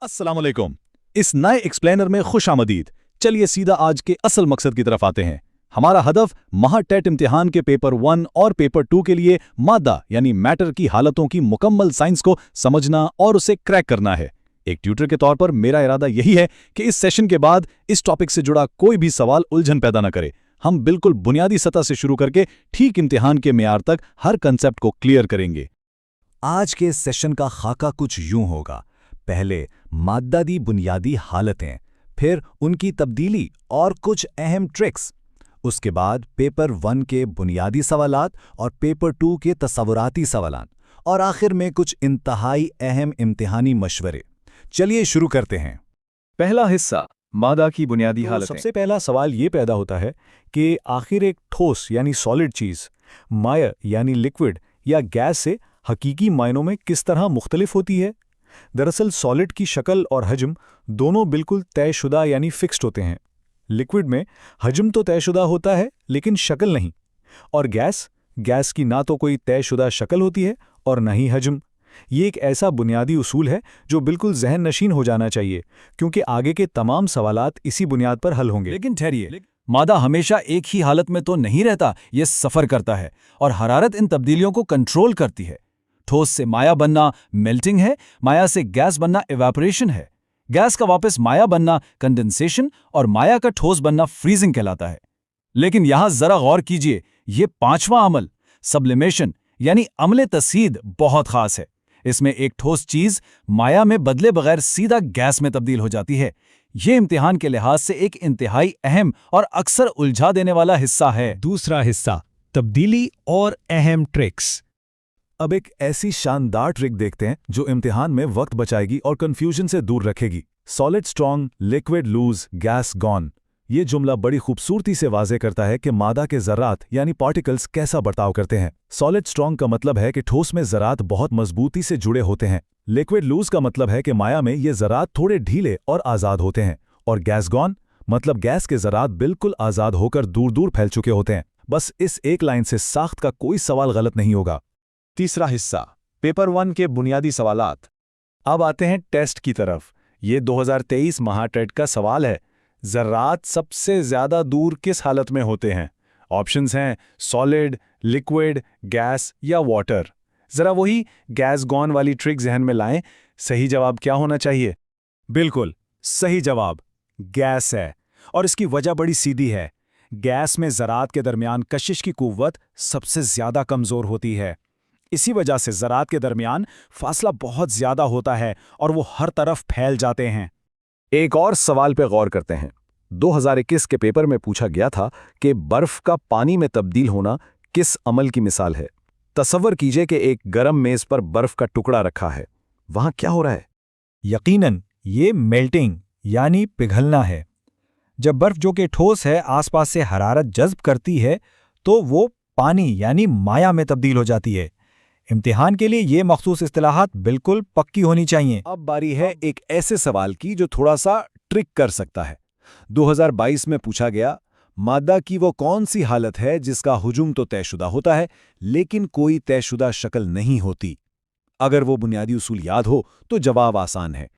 अस्सलाम वालेकुम। इस नए एक्सप्लेनर में खुश आमदीद। चलिए सीधा आज के असल मकसद की तरफ आते हैं। हमारा हदफ महाटेट इम्तिहान के पेपर 1 और पेपर 2 के लिए मादा यानी मैटर की हालतों की मुकम्मल साइंस को समझना और उसे क्रैक करना है। एक ट्यूटर के तौर पर मेरा इरादा यही है कि इस सेशन के बाद इस टॉपिक से जुड़ा कोई भी सवाल उलझन पैदा न करे। हम बिल्कुल बुनियादी सतह से शुरू करके ठीक इम्तिहान के मेयार तक हर कंसेप्ट को क्लियर करेंगे। आज के सेशन का खाका कुछ यूं होगा। पहले मादा दी बुनियादी हालतें, फिर उनकी तब्दीली और कुछ अहम ट्रिक्स। उसके बाद पेपर 1 के बुनियादी सवालात और पेपर 2 के तसव्वुराती सवालात, और आखिर में कुछ इंतहाई अहम इम्तिहानी मशवरे। चलिए शुरू करते हैं। पहला हिस्सा, मादा की बुनियादी हालतें। सबसे पहला सवाल ये पैदा होता है कि आखिर एक ठोस यानी सॉलिड चीज़ माया यानी लिक्विड या गैस से हकीकी मायनों में किस तरह मुख्तलिफ होती है। दरअसल सॉलिड की शक्ल और हजम दोनों बिल्कुल तयशुदा यानी फिक्स्ड होते हैं। लिक्विड में हजम तो तयशुदा होता है लेकिन शक्ल नहीं, और गैस की ना तो कोई तयशुदा शक्ल होती है और ना ही हजम। ये एक ऐसा बुनियादी उसूल है जो बिल्कुल जहन नशीन हो जाना चाहिए, क्योंकि आगे के तमाम सवालात इसी बुनियाद पर हल होंगे। लेकिन ठहरिए, मादा हमेशा एक ही हालत में तो नहीं रहता, ये सफ़र करता है और हरारत इन तब्दीलियों को कंट्रोल करती है। ठोस से माया बनना मेल्टिंग है, माया से गैस बनना इवेपोरेशन है, गैस का वापस माया बनना कंडेंसेशन और माया का ठोस बनना फ्रीजिंग कहलाता है। लेकिन यहां जरा गौर कीजिए, ये पांचवां अमल सब्लिमेशन यानी अमले तसीद बहुत खास है। इसमें एक ठोस चीज माया में बदले बगैर सीधा गैस में तब्दील हो जाती है। ये इम्तिहान के लिहाज से एक इंतहाई अहम और अक्सर उलझा देने वाला हिस्सा है। दूसरा हिस्सा, तब्दीली और अहम ट्रिक्स। अब एक ऐसी शानदार ट्रिक देखते हैं जो इम्तिहान में वक्त बचाएगी और कंफ्यूजन से दूर रखेगी। Solid strong, liquid loose, gas gone. ये जुमला बड़ी खूबसूरती से वाज़े करता है कि मादा के ज़रात यानी पार्टिकल्स कैसा बर्ताव करते हैं। सॉलिड स्ट्रॉन्ग का मतलब है कि ठोस में ज़रात बहुत मजबूती से जुड़े होते हैं। लिक्विड लूज का मतलब है कि माया में ये ज़रात थोड़े ढीले और आज़ाद होते हैं। और गैस गॉन मतलब गैस के ज़रात बिल्कुल आज़ाद होकर दूर दूर फैल चुके होते हैं। बस इस एक लाइन से साख्त का कोई सवाल गलत नहीं होगा। तीसरा हिस्सा, पेपर 1 के बुनियादी सवालात। अब आते हैं टेस्ट की तरफ। ये 2023 महाटेट का सवाल है। ज़रात सबसे ज़्यादा दूर किस हालत में होते हैं? ऑप्शंस हैं सॉलिड, लिक्विड, गैस या वाटर। ज़रा वही गैस गॉन वाली ट्रिक जहन में लाएं। सही जवाब क्या होना चाहिए? बिल्कुल सही जवाब गैस है, और इसकी वजह बड़ी सीधी है। गैस में ज़रात के दरमियान कशिश की कुव्वत सबसे ज़्यादा कमज़ोर होती है। इसी वजह से ज़रात के दरमियान फासला बहुत ज़्यादा होता है और वो हर तरफ फैल जाते हैं। एक और सवाल पे गौर करते हैं। 2021 के पेपर में पूछा गया था कि बर्फ का पानी में तब्दील होना किस अमल की मिसाल है? तसव्वुर कीजिए कि एक गरम मेज पर बर्फ का टुकड़ा रखा है। वहां क्या हो रहा है? यकीनन ये मेल्टिंग यानी पिघलना है। जब बर्फ जो कि ठोस है आसपास से हरारत जज्ब करती है तो वो पानी यानी माया में तब्दील हो जाती है। इम्तिहान के लिए ये मखसूस इस्तिलाहात बिल्कुल पक्की होनी चाहिए। अब बारी है एक ऐसे सवाल की जो थोड़ा सा ट्रिक कर सकता है। 2022 में पूछा गया, मादा की वो कौन सी हालत है जिसका हुजूम तो तयशुदा होता है लेकिन कोई तयशुदा शक्ल नहीं होती? अगर वो बुनियादी उसूल याद हो तो जवाब आसान है।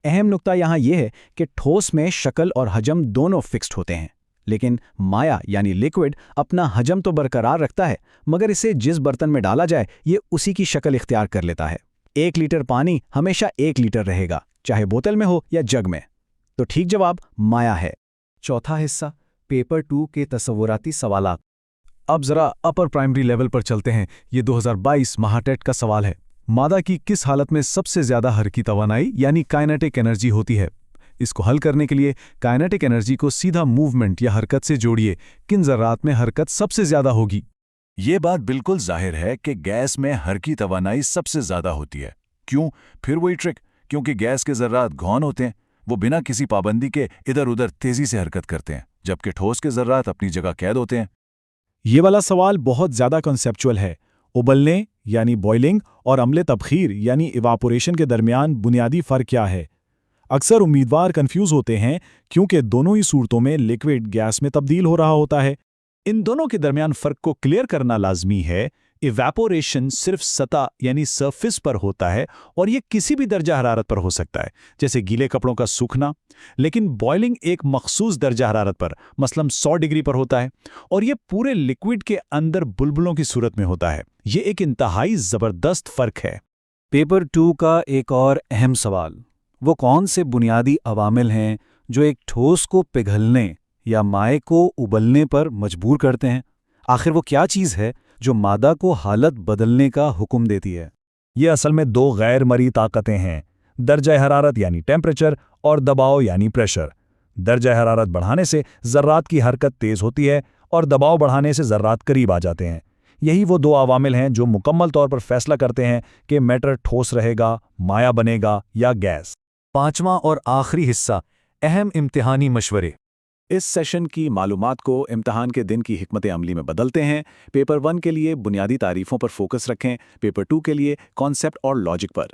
अहम नुक्ता यहाँ यह है कि ठोस में शक्ल और हजम दोनों फिक्स्ड होते हैं, लेकिन माया यानी लिक्विड अपना हजम तो बरकरार रखता है, मगर इसे जिस बर्तन में डाला जाए ये उसी की शक्ल इख्तियार कर लेता है। 1 लीटर पानी हमेशा 1 लीटर रहेगा, चाहे बोतल में हो या जग में। तो ठीक जवाब माया है। चौथा हिस्सा, पेपर 2 के तसव्वुराती सवालात। अब जरा अपर प्राइमरी लेवल पर चलते हैं। ये 2022 महाटेट का सवाल है। मादा की किस हालत में सबसे ज्यादा हरकी तवानाई यानी काइनेटिक एनर्जी होती है? इसको हल करने के लिए काइनेटिक एनर्जी को सीधा मूवमेंट या हरकत से जोड़िए। किन ज़रात में हरकत सबसे ज्यादा होगी? ये बात बिल्कुल जाहिर है कि गैस में हरकी तवानाई सबसे ज्यादा होती है। क्यों? फिर वही ट्रिक, क्योंकि गैस के ज़र्रात घौन होते हैं, वो बिना किसी पाबंदी के इधर उधर तेजी से हरकत करते हैं, जबकि ठोस के ज़र्रात अपनी जगह कैद होते हैं। ये वाला सवाल बहुत ज्यादा कॉन्सेप्चुअल है। उबलने यानी बॉइलिंग और अमले तबखीर यानी इवापोरेशन के दरमियान बुनियादी फ़र्क क्या है? अक्सर उम्मीदवार कंफ्यूज होते हैं क्योंकि दोनों ही सूरतों में लिक्विड गैस में तब्दील हो रहा होता है। इन दोनों के दरमियान फ़र्क को क्लियर करना लाजमी है, इवेपोरेशन सिर्फ सतह यानी सरफेस पर होता है और ये किसी भी दर्जा हरारत पर हो सकता है, जैसे गीले कपड़ों का सूखना। लेकिन बॉइलिंग एक मखसूस दर्जा हरारत पर, मसलन 100 डिग्री पर होता है, और ये पूरे लिक्विड के अंदर बुलबुलों की सूरत में होता है। ये एक इंतहाई ज़बरदस्त फ़र्क है। पेपर 2 का एक और अहम सवाल, वो कौन से बुनियादी अवामिल हैं जो एक ठोस को पिघलने या माए को उबलने पर मजबूर करते हैं? आखिर वो क्या चीज़ है जो मादा को हालत बदलने का हुक्म देती है? ये असल में दो गैर मरी ताकतें हैं, दर्जा हरारत यानी टेम्परेचर और दबाव यानी प्रेशर। दर्जा हरारत बढ़ाने से ज़र्रात की हरकत तेज़ होती है और दबाव बढ़ाने से ज़र्रात करीब आ जाते हैं। यही वो दो अवामिल हैं जो मुकम्मल तौर पर फैसला करते हैं कि मैटर ठोस रहेगा, माया बनेगा या गैस। 5वां और आखिरी हिस्सा, अहम इम्तिहानी मशवरे। इस सेशन की मालूमात को इम्तहान के दिन की हिकमत अमली में बदलते हैं। पेपर 1 के लिए बुनियादी तारीफ़ों पर फोकस रखें, पेपर 2 के लिए कॉन्सेप्ट और लॉजिक पर।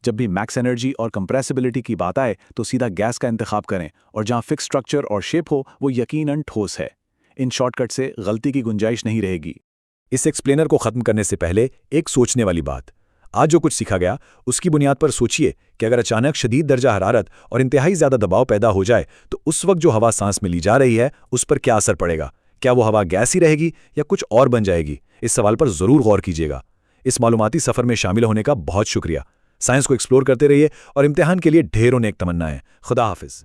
जब भी मैक्स एनर्जी और कंप्रेसिबिलिटी की बात आए तो सीधा गैस का इंतखाब करें, और जहां फिक्स स्ट्रक्चर और शेप हो वो यकीनन ठोस है। इन शॉर्टकट से गलती की गुंजाइश नहीं रहेगी। इस एक्सप्लेनर को ख़त्म करने से पहले एक सोचने वाली बात। आज जो कुछ सीखा गया उसकी बुनियाद पर सोचिए कि अगर अचानक शदीद दर्जा हरारत और इंतहाई ज़्यादा दबाव पैदा हो जाए तो उस वक्त जो हवा सांस में ली जा रही है उस पर क्या असर पड़ेगा? क्या वो हवा गैस ही रहेगी या कुछ और बन जाएगी? इस सवाल पर ज़रूर गौर कीजिएगा। इस मालूमाती सफ़र में शामिल होने का बहुत शुक्रिया। साइंस को एक्सप्लोर करते रहिए और इम्तिहान के लिए ढेरों नेक तमन्नाएं। खुदा हाफिज़।